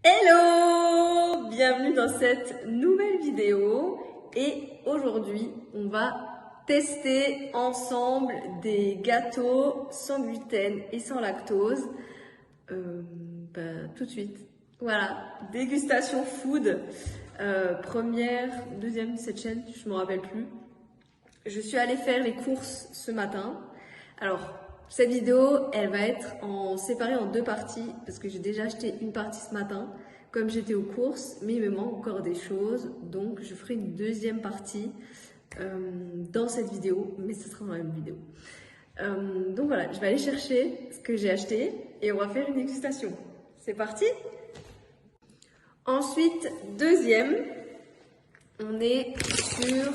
Hello! Bienvenue dans cette nouvelle vidéo et aujourd'hui on va tester ensemble des gâteaux sans gluten et sans lactose tout de suite. Voilà, dégustation food, première, deuxième de cette chaîne, je me rappelle plus. Je suis allée faire les courses ce matin. Alors, cette vidéo, elle va être séparée en deux parties parce que j'ai déjà acheté une partie ce matin comme j'étais aux courses, mais il me manque encore des choses. Donc, je ferai une deuxième partie dans cette vidéo, mais ce sera dans la même vidéo. Donc voilà, je vais aller chercher ce que j'ai acheté et on va faire une dégustation. C'est parti! Ensuite, deuxième, on est sur...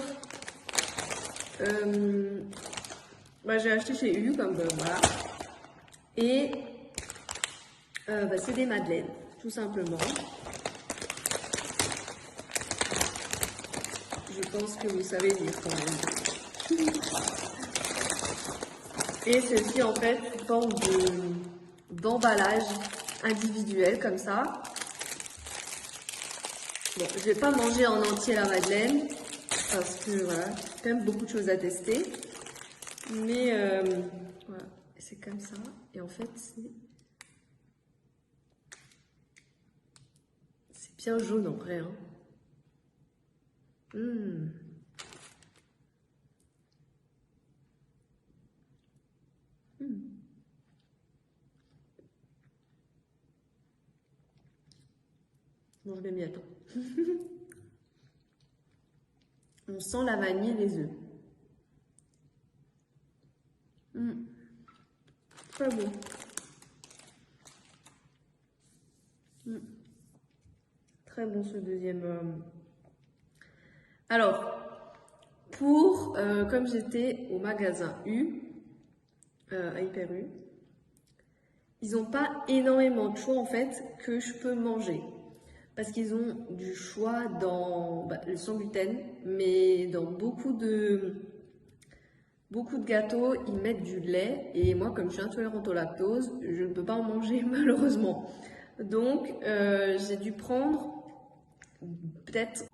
j'ai acheté chez U, comme voilà. Et c'est des madeleines, tout simplement. Je pense que vous savez lire quand même. Et ceci en fait sous forme d'emballage individuel comme ça. Bon, je vais pas manger en entier la madeleine parce que voilà, il y a quand même beaucoup de choses à tester. Mais voilà, c'est comme ça. Et en fait, c'est bien jaune en vrai. Hein. Bon, je vais m'y attendre. On sent la vanille et les œufs. Très bon. Très bon ce deuxième. Alors, comme j'étais au magasin U, à Hyper U, ils n'ont pas énormément de choix en fait que je peux manger. Parce qu'ils ont du choix dans le sans gluten, mais dans beaucoup de gâteaux, ils mettent du lait. Et moi, comme je suis intolérante au lactose, je ne peux pas en manger malheureusement. Donc, j'ai dû prendre peut-être...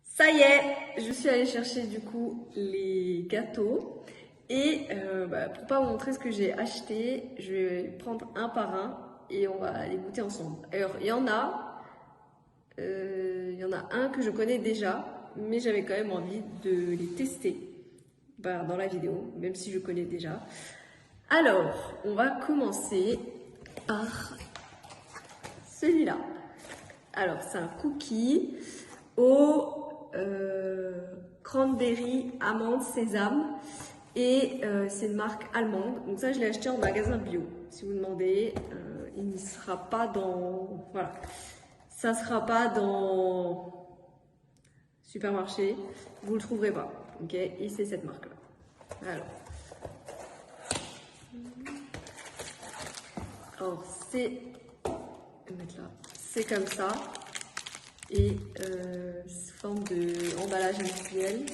Ça y est, je suis allée chercher du coup les gâteaux. Et pour pas vous montrer ce que j'ai acheté, je vais prendre un par un et on va les goûter ensemble. Alors, il y en a un que je connais déjà, mais j'avais quand même envie de les tester dans la vidéo, même si je connais déjà. Alors, on va commencer par celui-là. Alors, c'est un cookie au cranberry, amande, sésame. Et c'est une marque allemande. Donc ça, je l'ai acheté en magasin bio. Si vous demandez, il ne sera pas dans... Voilà. Ça ne sera pas dans supermarché. Vous ne le trouverez pas. Ok. Et c'est cette marque-là. Alors, c'est comme ça. Et sous forme d'emballage industriel.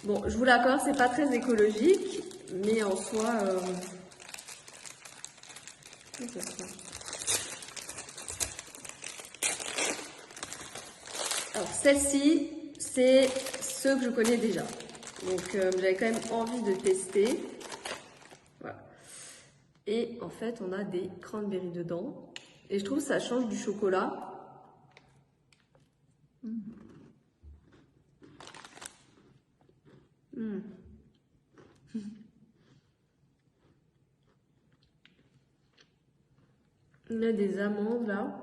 Bon, je vous l'accorde, c'est pas très écologique, mais en soi... Alors, celle-ci, c'est ceux que je connais déjà. Donc, j'avais quand même envie de tester. Voilà. Et en fait, on a des cranberries dedans. Et je trouve que ça change du chocolat. On a des amandes là.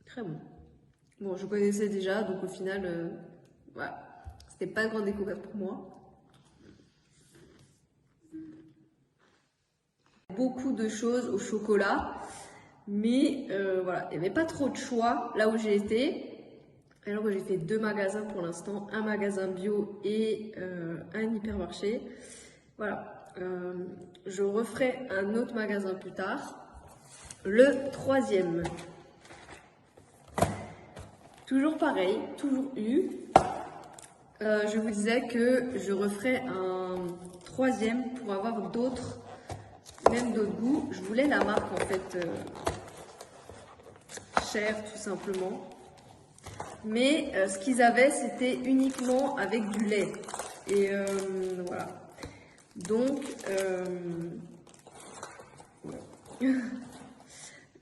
Très bon. Bon, je connaissais déjà, donc au final, voilà. C'était pas une grande découverte pour moi. Beaucoup de choses au chocolat, mais voilà, il n'y avait pas trop de choix là où j'ai été. Alors que j'ai fait deux magasins pour l'instant, un magasin bio et un hypermarché. Voilà, je referai un autre magasin plus tard. Le troisième. Toujours pareil, toujours U. Je vous disais que je referai un troisième pour avoir d'autres même d'autres goûts. Je voulais la marque en fait chère tout simplement. Mais ce qu'ils avaient, c'était uniquement avec du lait. Et voilà. Donc,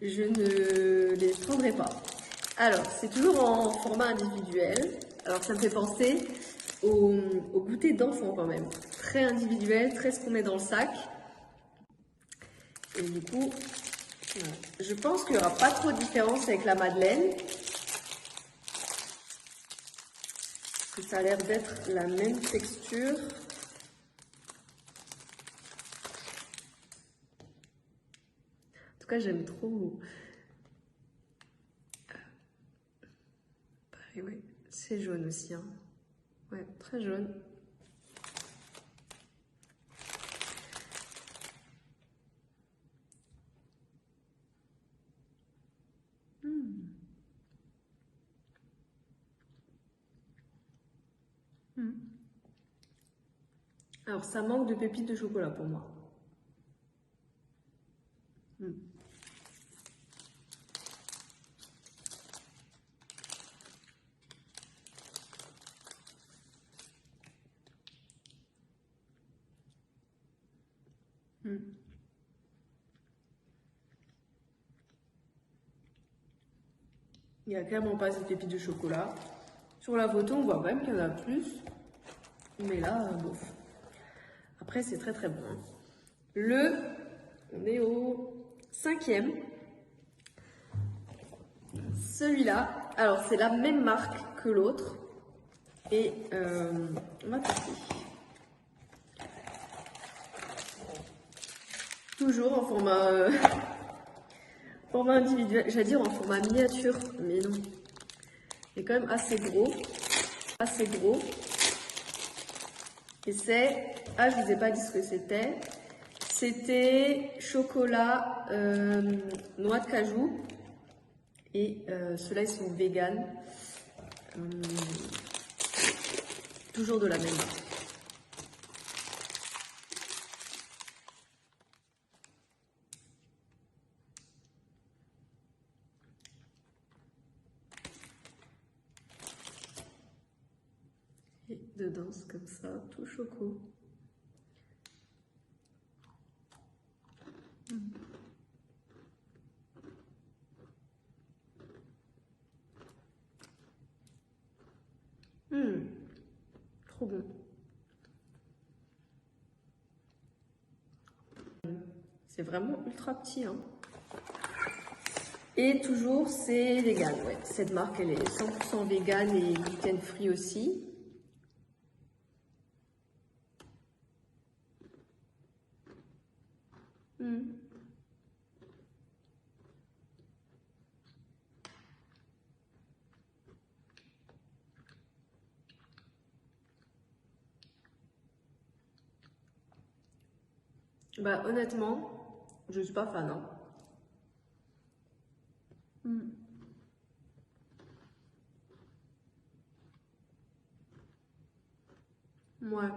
je ne les prendrai pas. Alors, c'est toujours en format individuel. Alors, ça me fait penser au goûter d'enfant quand même. Très individuel, très ce qu'on met dans le sac. Et du coup, voilà. Je pense qu'il n'y aura pas trop de différence avec la madeleine. Parce que ça a l'air d'être la même texture. En tout cas, j'aime trop. Pareil, ouais. C'est jaune aussi. Hein. Ouais, très jaune. Alors, ça manque de pépites de chocolat pour moi. Il n'y a clairement pas cette pépite de chocolat. Sur la photo, on voit quand même qu'il y en a plus. Mais là, bof. Après, c'est très très bon. On est au 5e. Celui-là, alors c'est la même marque que l'autre. Et on va tester. Toujours en format, format individuel, j'allais dire en format miniature, mais non. Il est quand même assez gros. Assez gros. Et c'est... Ah, je vous ai pas dit ce que c'était. C'était chocolat, noix de cajou. Et ceux-là, ils sont vegan. Toujours de la même marque. Et dedans, c'est comme ça, tout choco. Trop bon. C'est vraiment ultra petit. Hein. Et toujours, c'est vegan. Ouais. Cette marque, elle est 100% vegan et gluten free aussi. Bah honnêtement, je suis pas fan. Hein. Ouais.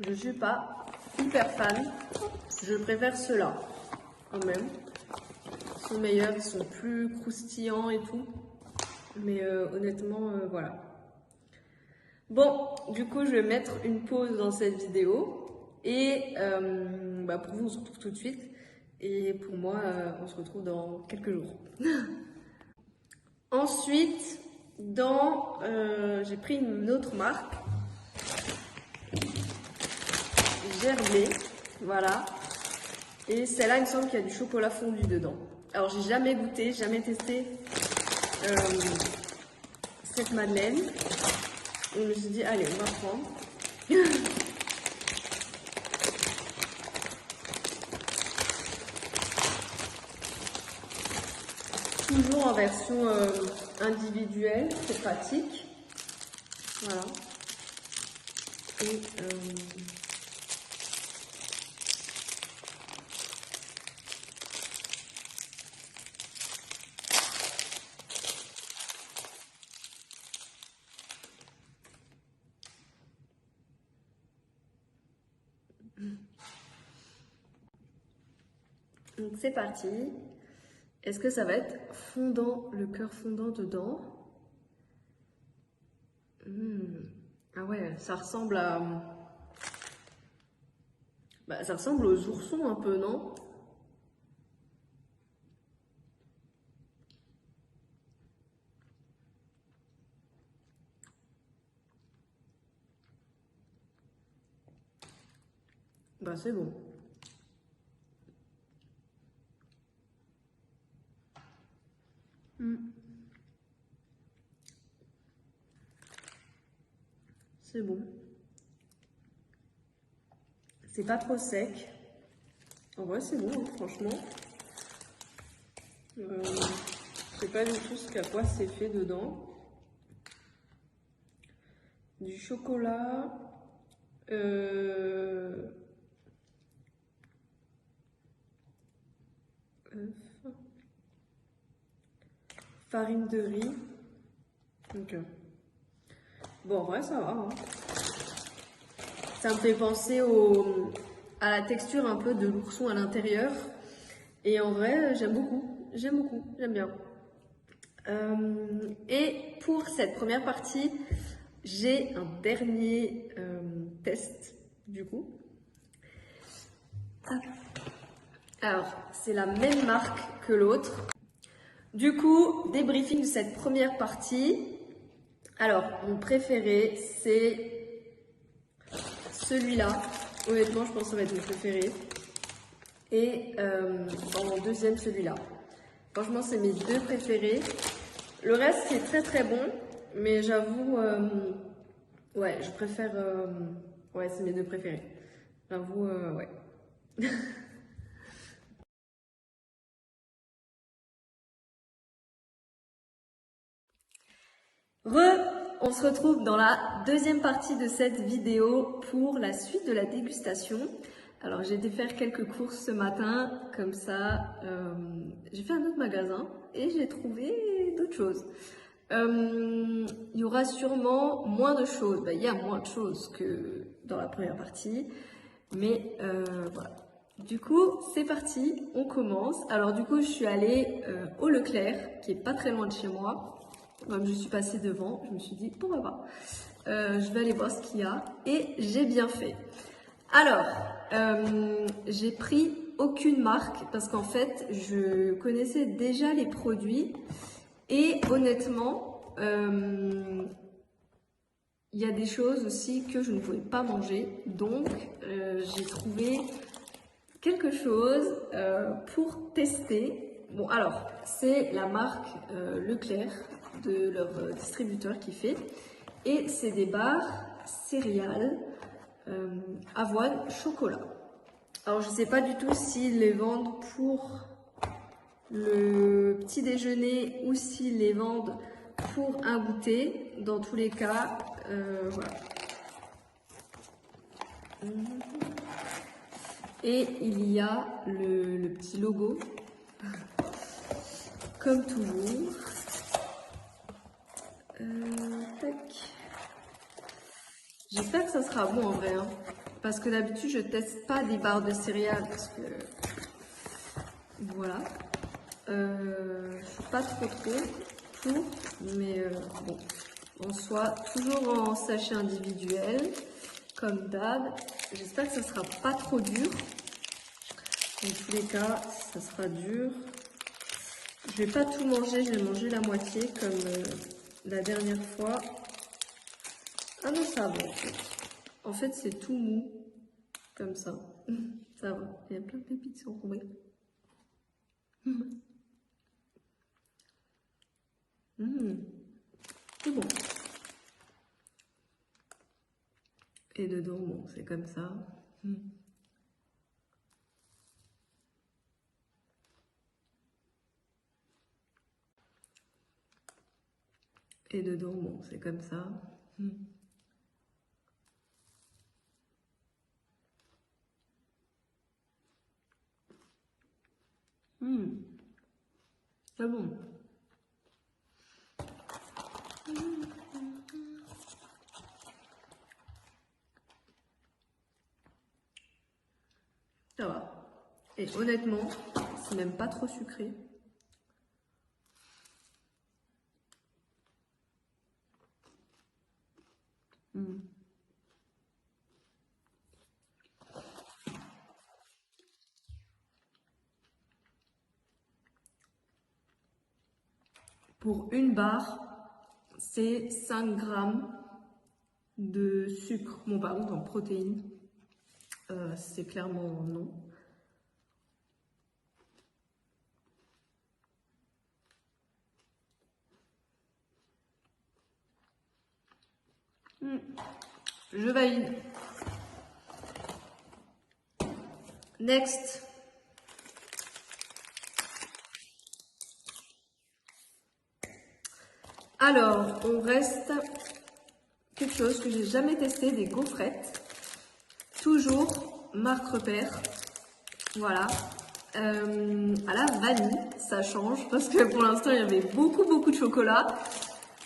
Je suis pas hyper fan. Je préfère ceux-là, quand même. Ils sont meilleurs, ils sont plus croustillants et tout. Mais honnêtement, voilà. Bon, du coup, je vais mettre une pause dans cette vidéo. Et pour vous, on se retrouve tout de suite. Et pour moi, on se retrouve dans quelques jours. Ensuite, j'ai pris une autre marque. Gerblé, voilà. Et celle-là, il me semble qu'il y a du chocolat fondu dedans. Alors, j'ai jamais goûté, jamais testé cette madeleine. Et je me suis dit, allez, on va prendre. Toujours en version individuelle, c'est pratique. Voilà. Et Donc c'est parti. Est-ce que ça va être fondant, le cœur fondant dedans? Ah ouais, ça ressemble à... Bah, ça ressemble aux oursons un peu, non? Bah c'est bon. C'est bon. C'est pas trop sec. En vrai, c'est bon, hein, franchement. Je sais pas du tout à quoi c'est fait dedans. Du chocolat. œuf, farine de riz. Donc, bon, en vrai, ça va. Hein. Ça me fait penser à la texture un peu de l'ourson à l'intérieur. Et en vrai, j'aime beaucoup. J'aime bien. Et pour cette première partie, j'ai un dernier test, du coup. Alors, c'est la même marque que l'autre. Du coup, débriefing de cette première partie. Alors, mon préféré, c'est celui-là. Honnêtement, je pense que ça va être mon préféré. Et en deuxième, celui-là. Franchement, c'est mes deux préférés. Le reste, c'est très très bon. Mais j'avoue, ouais, je préfère... ouais, c'est mes deux préférés. J'avoue, ouais. On se retrouve dans la deuxième partie de cette vidéo pour la suite de la dégustation. Alors j'ai été faire quelques courses ce matin, comme ça j'ai fait un autre magasin et j'ai trouvé d'autres choses. Il y aura sûrement moins de choses, il y a moins de choses que dans la première partie, mais voilà. Du coup, c'est parti, on commence. Alors du coup, je suis allée au Leclerc, qui est pas très loin de chez moi. Comme je suis passée devant, je me suis dit, pourquoi pas. Je vais aller voir ce qu'il y a. Et j'ai bien fait. Alors, j'ai pris aucune marque parce qu'en fait, je connaissais déjà les produits. Et honnêtement, il y a des choses aussi que je ne pouvais pas manger. Donc, j'ai trouvé quelque chose pour tester. Bon, alors, c'est la marque Leclerc de leur distributeur qui fait. Et c'est des barres céréales, avoine, chocolat. Alors, je ne sais pas du tout s'ils les vendent pour le petit déjeuner ou s'ils les vendent pour un goûter. Dans tous les cas, voilà. Et il y a le petit logo, comme toujours. Tac. J'espère que ça sera bon en vrai, hein, parce que d'habitude je teste pas des barres de céréales parce que voilà. Je suis pas trop pour, mais bon, en soit toujours en sachet individuel, comme d'hab. J'espère que ça sera pas trop dur. Dans tous les cas, ça sera dur. Je vais pas tout manger, je vais manger la moitié comme la dernière fois. Ah non, ça va en fait. En fait, c'est tout mou, comme ça. Ça va, il y a plein de pépites sur le C'est bon. Et dedans, bon, c'est comme ça. Et dedans, bon, c'est comme ça. C'est bon. Ça va. Et honnêtement, c'est même pas trop sucré. Pour une barre, c'est 5 grammes de sucre. Bon, par contre, en protéines, c'est clairement non. Je valide. Next. Alors, on reste quelque chose que j'ai jamais testé, des gaufrettes. Toujours marque repère. Voilà. À la vanille, ça change parce que pour l'instant il y avait beaucoup de chocolat.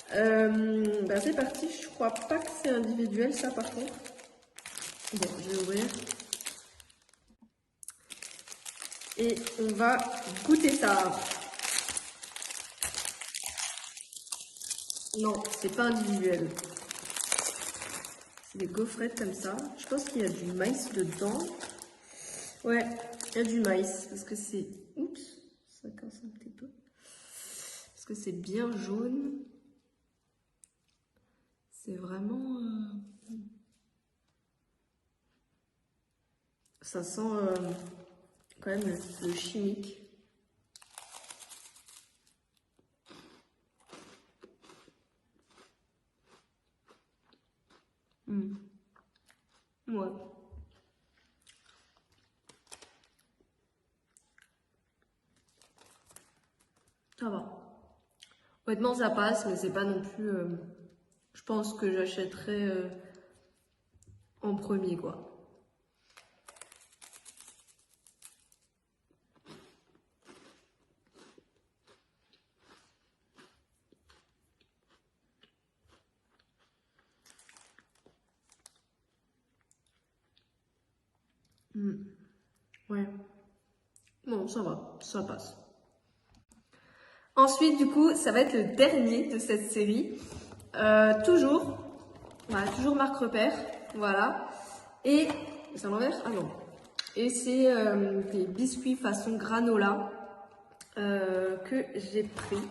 C'est parti, je crois pas que c'est individuel ça par contre. Bon, je vais ouvrir. Et on va goûter ça. Non, c'est pas individuel. C'est des gaufrettes comme ça. Je pense qu'il y a du maïs dedans. Ouais, il y a du maïs parce que c'est... Oups, ça casse un petit peu. Parce que c'est bien jaune. C'est vraiment... Ça sent quand même le chimique. Ouais. Ça va. Honnêtement, ça passe, mais c'est pas non plus... je pense que j'achèterais en premier, quoi. Ouais. Bon, ça va, ça passe. Ensuite, du coup, ça va être le dernier de cette série. Toujours, voilà, toujours marque repère, voilà. Et, c'est à l'envers? Ah non. Et c'est des biscuits façon granola que j'ai pris.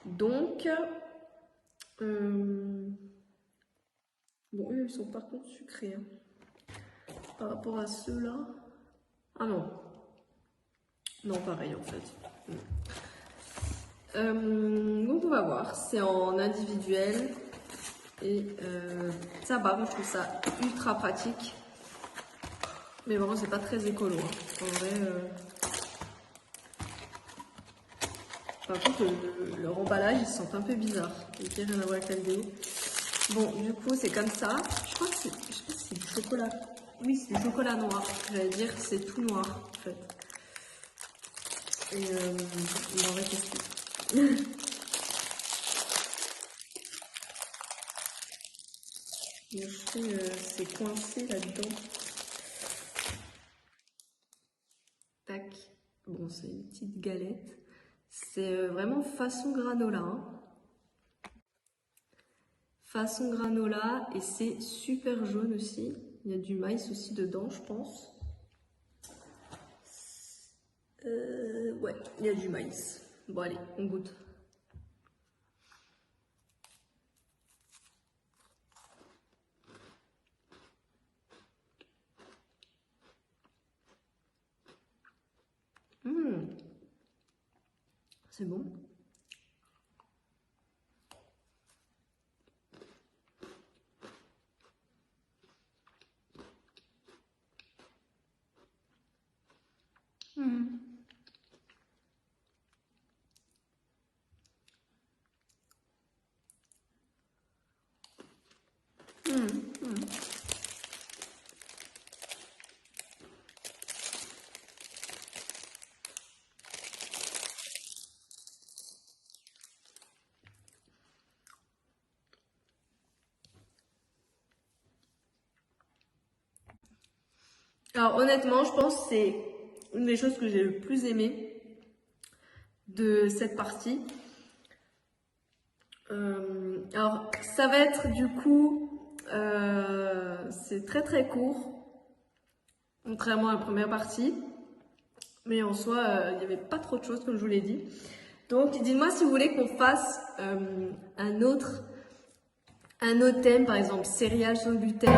Donc, bon, eux, ils sont par contre sucrés. Hein. Par rapport à ceux-là. Ah non. Non, pareil en fait. Donc on va voir, c'est en individuel et ça va, moi je trouve ça ultra pratique, mais vraiment c'est pas très écolo. Hein. En vrai, par contre leur emballage ils se sentent un peu bizarres, donc il n'y a rien à voir avec la vidéo. Bon, du coup c'est comme ça, je crois que c'est, je sais pas si c'est du chocolat, oui c'est du chocolat noir, j'allais dire que c'est tout noir en fait. Et on va tester. Le fruit c'est coincé là-dedans. Tac. Bon, c'est une petite galette. C'est vraiment façon granola. Hein. Façon granola et c'est super jaune aussi. Il y a du maïs aussi dedans, je pense. Ouais, il y a du maïs. Bon, allez, on goûte. C'est bon. Alors honnêtement, je pense que c'est une des choses que j'ai le plus aimé de cette partie. Alors, ça va être du coup, c'est très très court, contrairement à la première partie. Mais en soi, il n'y avait pas trop de choses comme je vous l'ai dit. Donc, dites-moi si vous voulez qu'on fasse un autre thème, par exemple céréales sans gluten.